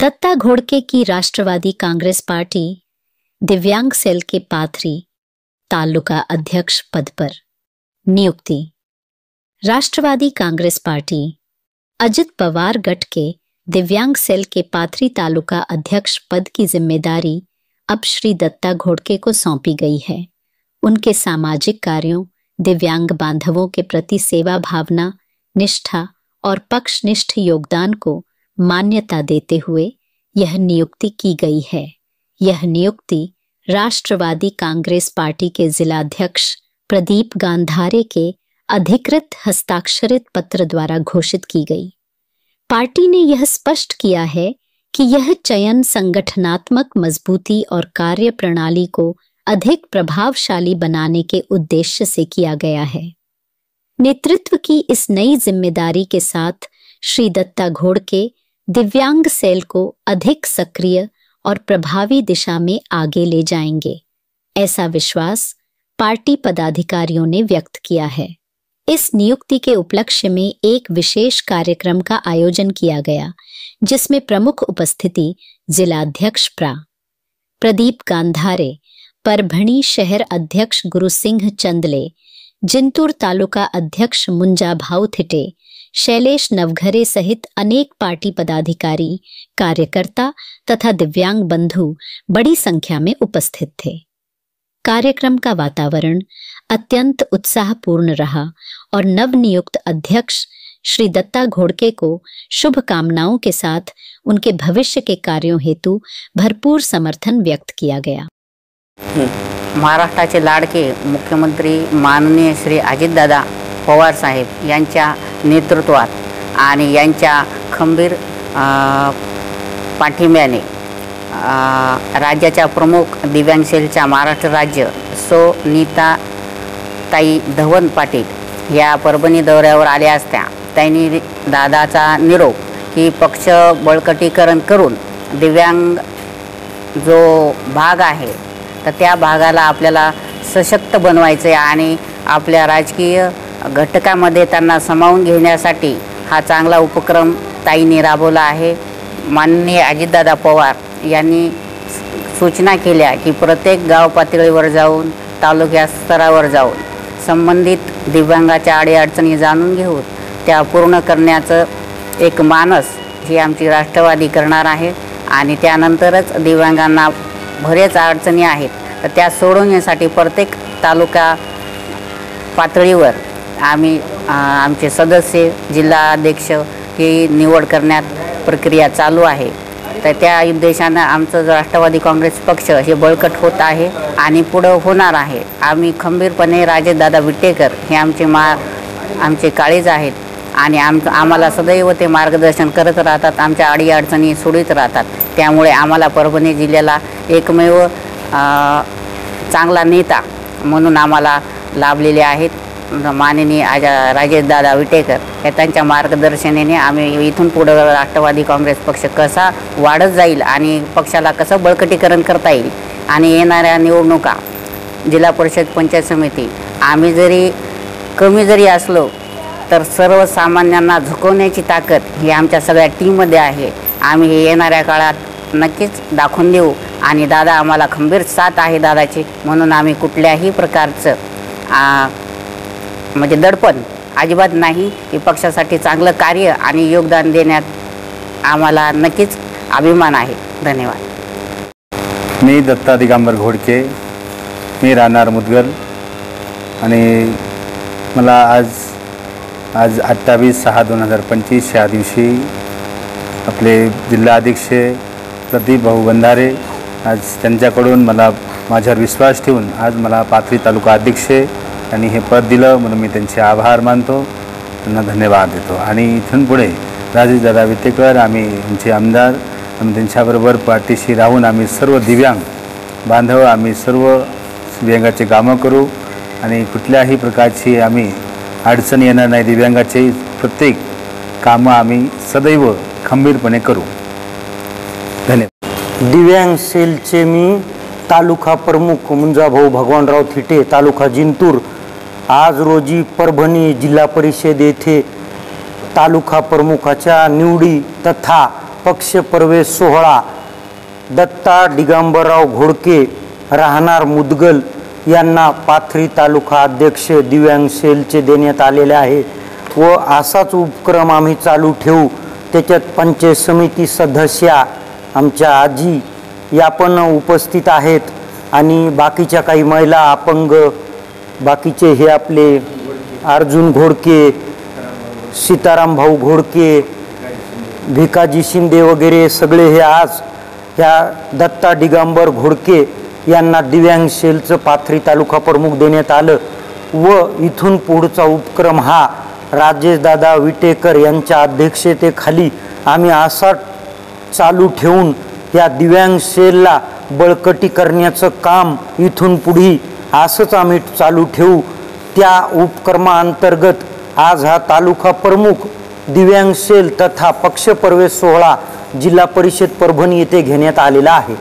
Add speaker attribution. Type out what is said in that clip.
Speaker 1: दत्ता घोड़के की राष्ट्रवादी कांग्रेस पार्टी दिव्यांग सेल के पाथरी तालुका अध्यक्ष पद पर नियुक्ति। राष्ट्रवादी कांग्रेस पार्टी अजित पवार गट के दिव्यांग सेल के पाथरी तालुका अध्यक्ष पद की जिम्मेदारी अब श्री दत्ता घोड़के को सौंपी गई है। उनके सामाजिक कार्यों, दिव्यांग बांधवों के प्रति सेवा भावना, निष्ठा और पक्षनिष्ठ योगदान को मान्यता देते हुए यह नियुक्ति की गई है। यह नियुक्ति राष्ट्रवादी कांग्रेस पार्टी के जिलाध्यक्ष प्रदीप गांधारे के अधिकृत हस्ताक्षरित पत्र द्वारा घोषित की गई। पार्टी ने यह स्पष्ट किया है कि यह चयन संगठनात्मक मजबूती और कार्य प्रणाली को अधिक प्रभावशाली बनाने के उद्देश्य से किया गया है। नेतृत्व की इस नई जिम्मेदारी के साथ श्री दत्ता घोड़के दिव्यांग सेल को अधिक सक्रिय और प्रभावी दिशा में आगे ले जाएंगे, ऐसा विश्वास पार्टी पदाधिकारियों ने व्यक्त किया है। इस नियुक्ति के उपलक्ष्य में एक विशेष कार्यक्रम का आयोजन किया गया, जिसमें प्रमुख उपस्थिति जिलाध्यक्ष प्रदीप गांधारे, परभणी शहर अध्यक्ष गुरुसिंह चंदले, जिंतूर तालुका अध्यक्ष मुंजा भाऊ थिटे, शैलेश नवघरे सहित अनेक पार्टी पदाधिकारी, कार्यकर्ता तथा दिव्यांग बंधु बड़ी संख्या में उपस्थित थे। कार्यक्रम का वातावरण अत्यंत उत्साहपूर्ण रहा और नवनियुक्त अध्यक्ष श्री दत्ता घोड़के को शुभकामनाओं के साथ उनके भविष्य के कार्यों हेतु भरपूर समर्थन व्यक्त किया गया।
Speaker 2: महाराष्ट्राचे लाडके मुख्यमंत्री माननीय श्री अजितदादा पवार साहेब यांच्या नेतृत्वात आणि यांच्या खंबीर पाठिंब्याने राज्याच्या प्रमुख दिव्यांग सेलच्या महाराष्ट्र राज्य सो नीता ताई धवन पाटील या परभणी दौऱ्यावर आल्या असत्या त्यांनी दादाचा निरोप की पक्ष बळकटीकरण करून दिव्यांग जो भाग आहे तर त्या भागाला आपल्याला सशक्त बनवायचे आणि आपल्या राजकीय घटकामध्ये त्यांना सामावून घेण्यासाठी हा चांगला उपक्रम ताईंनी राबवला आहे। माननीय अजितदादा पवार यांनी सूचना केल्या की प्रत्येक गाव पातळीवर जाऊन, तालुका स्तरावर जाऊन संबंधित दिव्यांगाच्या अडीअडचणी जाणून घेऊन त्या पूर्ण करण्याचं एक मानस ही आमची राष्ट्रवादी करणार आहे आणि त्यानंतरच दिव्यांगांना बरेच अडचणी आहेत तर त्या सोडवण्यासाठी प्रत्येक तालुका पातळीवर आम्ही आमचे सदस्य, जिल्हाध्यक्ष ही निवड करण्यात प्रक्रिया चालू आहे। तर त्या उद्देशाने आमचं राष्ट्रवादी काँग्रेस पक्ष हे बळकट होत आहे आणि पुढे होणार आहे। आम्ही खंबीरपणे राजेशदादा विटेकर हे आमचे काळीज आहेत आणि आम्हाला सदैव ते मार्गदर्शन करत राहतात, आमच्या अडीअडचणी सोडवत राहतात। त्यामुळे आम्हाला परभणी जिल्ह्याला एकमेव चांगला नेता म्हणून आम्हाला लाभलेले आहेत माननीय राजेशदादा विटेकर हे त्यांच्या मार्गदर्शनाने आम्ही इथून पुढे राष्ट्रवादी काँग्रेस पक्ष कसा वाढत जाईल आणि पक्षाला कसं बळकटीकरण करता येईल आणि येणाऱ्या निवडणुका जिल्हा परिषद पंचायत समिती आम्ही जरी कमी जरी असलो तर सर्वसामान्यांना झुकवण्याची ताकद ही आमच्या सगळ्या टीममध्ये आहे। आम्ही हे येणाऱ्या काळात नक्कीच दाखवून देऊ आणि दादा आम्हाला खंबीर साथ आहे दादाची, म्हणून आम्ही कुठल्याही प्रकारचं म्हणजे दडपण अजिबात नाही की पक्षासाठी चांगलं कार्य आणि योगदान देण्यात आम्हाला नक्कीच अभिमान आहे। धन्यवाद।
Speaker 3: मी दत्ता दिगंबर घोड़के, मी राहणार मुदगल आणि मला आज 28/6/2025 या दिवशी आपले जिल्हाध्यक्ष प्रदीप भाऊ गांधारे आज त्यांच्याकडून मला माझ्यावर विश्वास ठेवून आज मला पाथरी तालुका अध्यक्ष आणि हे पद दिलं म्हणून मी त्यांचे आभार मानतो, त्यांना धन्यवाद देतो। आणि इथून पुढे राजेशदादा विटेकर आम्ही आमचे आमदार आम्ही त्यांच्याबरोबर पाठीशी राहून आम्ही सर्व दिव्यांग बांधव आम्ही सर्व दिव्यांगाचे कामं करू आणि कुठल्याही प्रकारची आम्ही अडचण येणार नाही। दिव्यांगाचे प्रत्येक कामं आम्ही सदैव खंबीरपणे करू। धन्यवाद।
Speaker 4: दिव्यांग सेलचे मी तालुका प्रमुख मुंजा भाऊ भगवानराव थिटे, तालुका जिंतूर, आज रोजी परभणी जिल्हा परिषद येथे तालुका प्रमुखाच्या निवडी तथा पक्षप्रवेश सोहळा दत्ता दिगंबरराव घोडके राहणार मुदगल यांना पाथरी तालुका अध्यक्ष दिव्यांग सेलचे देण्यात आलेले आहे व असाच उपक्रम आम्ही चालू ठेवू। त्याच्यात पंचायत समिती सदस्या आमच्या आजी या पण उपस्थित आहेत आणि बाकीच्या काही महिला अपंग बाकीचे हे आपले अर्जुन घोडके, सीताराम भाऊ घोडके, भिकाजी शिंदे वगैरे सगळे हे आज ह्या दत्ता दिगंबर घोडके यांना दिव्यांग सेलचं पाथरी तालुका प्रमुख देण्यात आलं व इथून पुढचा उपक्रम हा राजेशदादा विटेकर यांच्या अध्यक्षतेखाली आम्ही असा चालू ठेवून या दिव्यांग सेलला बळकटी करण्याचं काम इथून पुढे असंच आम्ही चालू ठेवू। त्या उपक्रमाअंतर्गत आज हा तालुका प्रमुख दिव्यांग सेल तथा पक्षप्रवेश सोहळा जिल्हा परिषद परभणी येथे घेण्यात आलेला आहे।